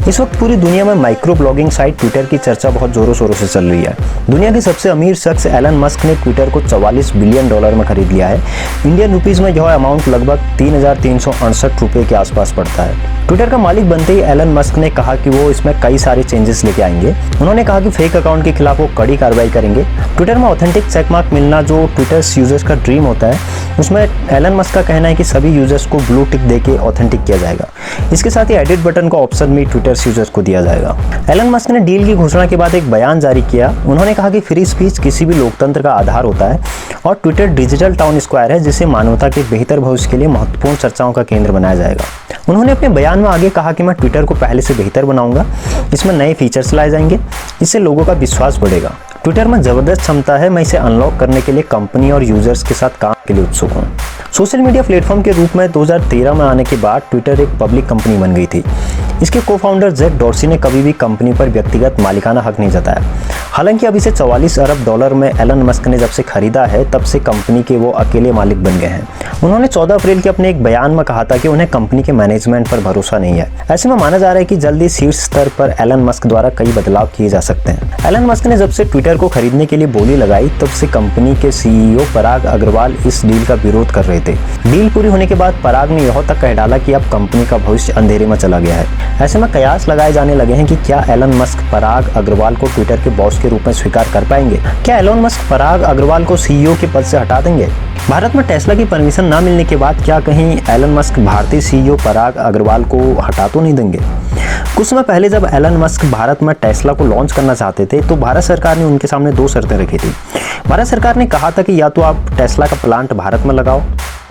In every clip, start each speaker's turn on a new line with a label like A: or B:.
A: इस वक्त पूरी दुनिया में माइक्रो ब्लॉगिंग साइट ट्विटर की चर्चा बहुत जोरों शोरों से चल रही है। दुनिया के सबसे अमीर शख्स एलन मस्क ने ट्विटर को $44 बिलियन में खरीद लिया है। इंडियन रुपीस में यह अमाउंट लगभग 3,368 रुपये के आसपास पड़ता है। ट्विटर का मालिक बनते ही एलन मस्क ने कहा कि वो इसमें कई सारे चेंजेस लेके आएंगे। उन्होंने कहा कि फेक अकाउंट के खिलाफ वो कड़ी कार्रवाई करेंगे। ट्विटर में ऑथेंटिक चेकमार्क मिलना जो ट्विटर यूजर्स का ड्रीम होता है, उसमें एलन मस्क का कहना है कि सभी यूजर्स को ब्लू टिक देके ऑथेंटिक किया जाएगा। इसके साथ ही एडिट बटन का ऑप्शन भी ट्विटर यूजर्स को दिया जाएगा। एलन मस्क ने डील की घोषणा के बाद एक बयान जारी किया। उन्होंने कहा कि फ्री स्पीच किसी भी लोकतंत्र का आधार होता है और ट्विटर डिजिटल टाउन स्क्वायर है जिसे मानवता के बेहतर भविष्य के लिए महत्वपूर्ण चर्चाओं का केंद्र बनाया जाएगा। उन्होंने अपने बयान में आगे कहा कि मैं ट्विटर को पहले से बेहतर बनाऊंगा, इसमें नए फीचर्स लाए जाएंगे, इससे लोगों का विश्वास बढ़ेगा। ट्विटर में जबरदस्त क्षमता है, मैं इसे अनलॉक करने के लिए कंपनी और यूजर्स के साथ काम के लिए उत्सुक हूँ। सोशल मीडिया प्लेटफॉर्म के रूप में 2013 में आने के बाद ट्विटर एक पब्लिक कंपनी बन गई थी। इसके को-फाउंडर जैक डॉर्सी ने कभी भी कंपनी पर व्यक्तिगत मालिकाना हक नहीं जताया। हालांकि अब इसे $44 अरब में एलन मस्क ने जब से खरीदा है तब से कंपनी के वो अकेले मालिक बन गए हैं। उन्होंने 14 अप्रैल के अपने एक बयान में कहा था कि उन्हें कंपनी के मैनेजमेंट पर भरोसा नहीं है। ऐसे में माना जा रहा है कि जल्दी शीर्ष स्तर पर एलन मस्क द्वारा कई बदलाव किए जा सकते हैं। एलन मस्क ने जब से ट्विटर को खरीदने के लिए बोली लगाई तब से कंपनी के CEO पराग अग्रवाल इस डील का विरोध कर रहे थे। डील पूरी होने के बाद पराग ने यह तक कह डाला कि अब कंपनी का भविष्य अंधेरे में चला गया है। ऐसे में कयास लगाए जाने लगे हैं कि क्या एलन मस्क पराग अग्रवाल को ट्विटर के बॉस के रूप में स्वीकार कर पाएंगे? क्या एलन मस्क पराग अग्रवाल को CEO के पद से हटा देंगे? भारत में टेस्ला की परमिशन न मिलने के बाद क्या कहीं एलन मस्क भारतीय CEO पराग अग्रवाल को हटा तो नहीं देंगे? कुछ समय पहले जब एलन मस्क भारत में टेस्ला को लॉन्च करना चाहते थे तो भारत सरकार ने उनके सामने 2 शर्तें रखी थी। भारत सरकार ने कहा था कि या तो आप टेस्ला का प्लांट भारत में लगाओ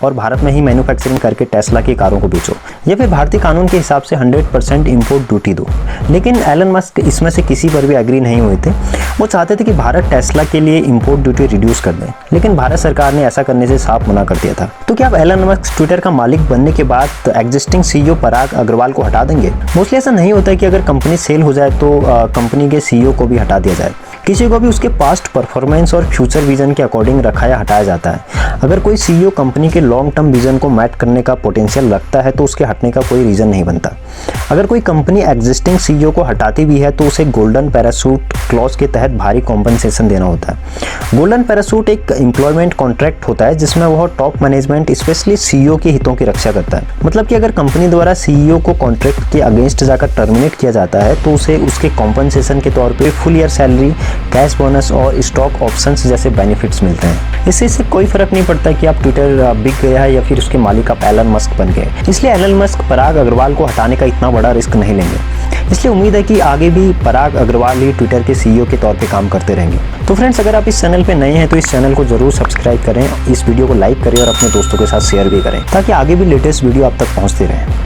A: और भारत में ही मैन्युफैक्चरिंग करके टेस्ला की कारों को बेचो, या फिर भारतीय कानून के हिसाब से 100% इंपोर्ट ड्यूटी दो। लेकिन एलन मस्क इसमें से किसी पर भी एग्री नहीं हुए थे। वो चाहते थे कि भारत टेस्ला के लिए इंपोर्ट ड्यूटी रिड्यूस कर दे, लेकिन भारत सरकार ने ऐसा करने से साफ मना कर दिया था। तो क्या अब एलन मस्क ट्विटर का मालिक बनने के बाद एग्जिस्टिंग CEO पराग अग्रवाल को हटा देंगे? मोस्टली ऐसा नहीं होता है कि अगर कंपनी सेल हो जाए तो कंपनी के CEO को भी हटा दिया जाए। किसी को भी उसके पास्ट परफॉर्मेंस और फ्यूचर विजन के अकॉर्डिंग रखा या हटाया जाता है। अगर कोई CEO कंपनी के लॉन्ग टर्म विजन को मैच करने का पोटेंशियल रखता है तो उसके हटने का कोई रीजन नहीं बनता। अगर कोई कंपनी एग्जिस्टिंग CEO को हटाती भी है तो उसे गोल्डन पैराशूट क्लॉज के तहत भारी कॉम्पनसेशन देना होता है। गोल्डन पैराशूट एक एम्प्लॉयमेंट कॉन्ट्रैक्ट होता है जिसमें वह टॉप मैनेजमेंट स्पेशली CEO के हितों की रक्षा करता है। मतलब कि अगर कंपनी द्वारा CEO को कॉन्ट्रैक्ट के अगेंस्ट जाकर टर्मिनेट किया जाता है तो उसे उसके कॉम्पनसेशन के तौर पर full year salary, cash bonus और स्टॉक ऑप्शंस जैसे बेनिफिट्स मिलते हैं। इससे कोई फर्क नहीं पड़ता कि आप ट्विटर बिक गया है या फिर उसके मालिक आप एलन मस्क बन गए। इसलिए एलन मस्क पराग अग्रवाल को हटाने का इतना बड़ा रिस्क नहीं लेंगे। इसलिए उम्मीद है कि आगे भी पराग अग्रवाल ही ट्विटर के CEO के तौर पे काम करते रहेंगे। तो फ्रेंड्स, अगर आप इस चैनल पे नए हैं तो इस चैनल को जरूर सब्सक्राइब करें, इस वीडियो को लाइक करें और अपने दोस्तों के साथ शेयर भी करें ताकि आगे भी लेटेस्ट वीडियो आप तक पहुंचते रहें।